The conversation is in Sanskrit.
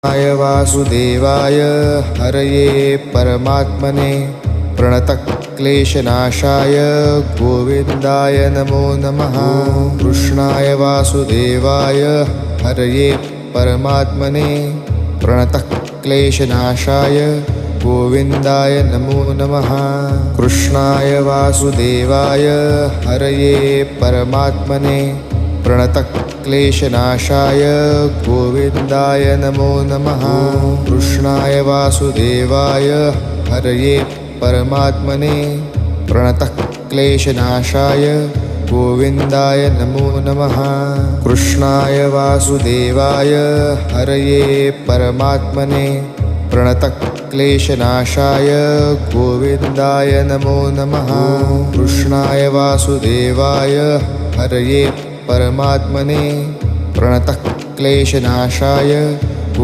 कृष्णाय वासुदेवाय हरये परमात्मने प्रणतक्लेशनाशाय गोविन्दाय नमो नमः। कृष्णाय वासुदेवाय हरये परमात्मने प्रणतक्लेशनाशाय गोविन्दाय नमो नमः। कृष्णाय वासुदेवाय हरये परमात्मने प्रणतक्लेशनाशाय गोविन्दाय नमो नमः। कृष्णाय वासुदेवाय हरये परमात्मने प्रणतक्लेशनाशाय गोविन्दाय नमो नमः। कृष्णाय वासुदेवाय हरये परमात्मने प्रणतक्लेशनाशाय गोविन्दाय नमो नमः। कृष्णाय वासुदेवाय हरये परमात्मने प्रणतक्लेशनाशाय